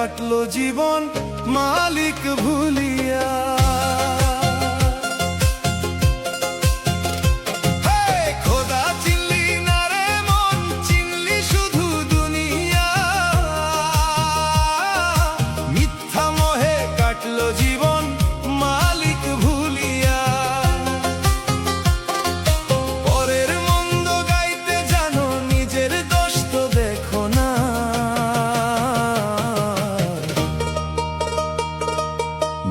কাটলো জীবন মালিক ভুলিয়া। খোদা চিনলি না রে মন, চিনলি শুধু দুনিয়া। মিথ্যা মোহে কাটলো জীবন মালিক ভুলিয়া। পরের মন্দ গাইতে জানো, নিজের দোষ তো দেখো না।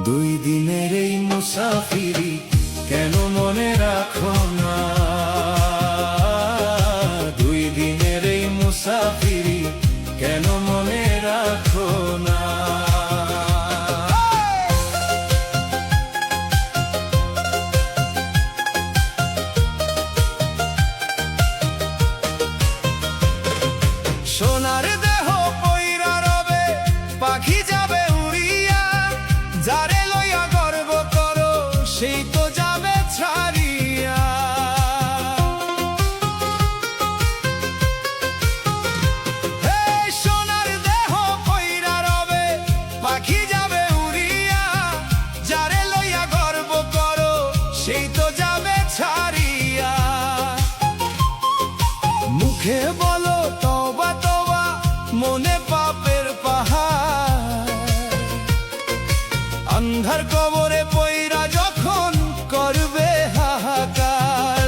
দুই দিনের এই মুসাফিরি কেন মনে রাখো না? দুই দিনের এই মুসাফিরি কেন মনে রাখো না? সোনার দেহ পইরা রবে, পাখি যাবে উড়িয়া। যারে লইয়া গর্ব করো, সেই তো যাবে ছাড়িয়া। সোনার দেহ পইরা রবে, পাখি যাবে উড়িয়া। যারে লইয়া গর্ব করো, সেই তো যাবে ছাড়িয়া। মুখে বলো তওবা তওবা, মনে পাপের পাহাড়। অন্ধার কবরে পইরা যখন করবে হাহাকার।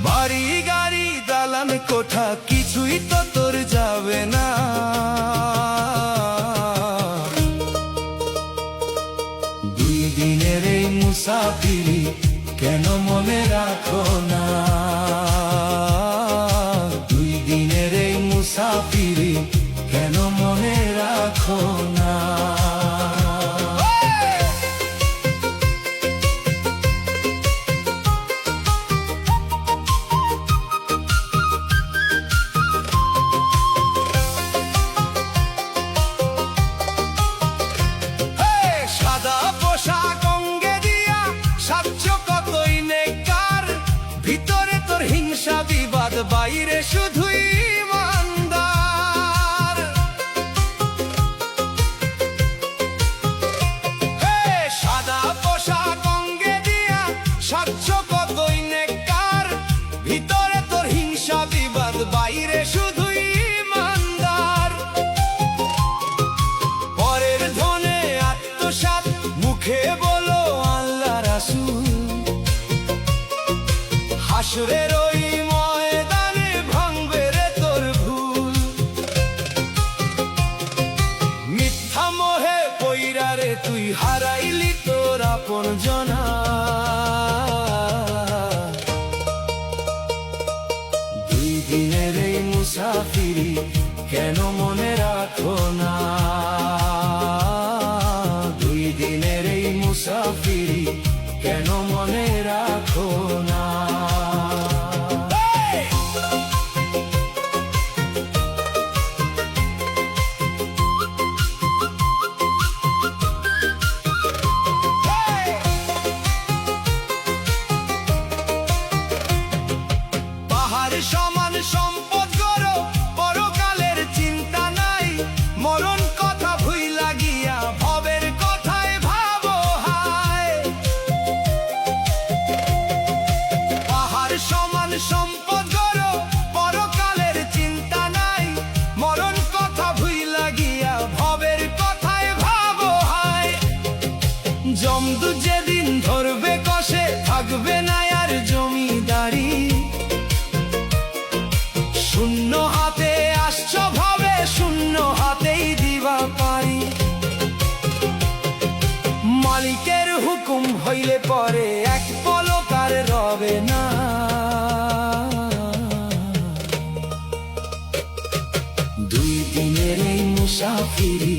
বাড়ি গাড়ি দালান কোঠা কিছুই তো তোর যাবে না। দুই দিনের এই মুসাফিরি কেন মনে রাখো না? দুই দিনের এই মুসাফিরি কেন মনে রাখো না? সাদা পোশাক অঙ্গে দিয়া সাজছ কতই নেকার। ভিতরে তোর হিংসা বিবাদ, বাইরে শুধুই ইমানদার। সাদা পোশাক অঙ্গে দিয়া সাজছ কতই নেকার। ভিতরে তোর হিংসা বিবাদ, বাইরে শুধুই ইমানদার। পরের ধনে আত্মসাৎ, মুখে বলো আল্লাহ রাসূল। হাসরের ওই ময়দানে ভাঙবে রে তোর ভুল। মিথ্যা মোহে পইরা রে তুই হারাইলি তোর আপন জনা। দুই দিনের এই মুসাফিরি কেন মনে রাখো না? দুই দিনের এই মুসাফিরি কেন মনে রাখো না? পাহাড় সমান সম্পদ গড়ো, পরকালের চিন্তা নাই। মরণ কথা ভুইলা গিয়া ভবের কথায় ভাবো হায়। পাহাড় সমান সম্পদ গড়ো, পরকালের চিন্তা নাই। মরণ কথা ভুইলা গিয়া ভবের কথায় ভাবো হায়। জমদু যেদিন ধরবে কষে, থাকবে না আর জমিদারি। শূন্য হাতে আসছ ভাবে, শূন্য হাতেই দিবা পারি। মালিকের হুকুম হইলে পরে এক পলক আর রবে না। দুই দিনের এই মুসাফিরি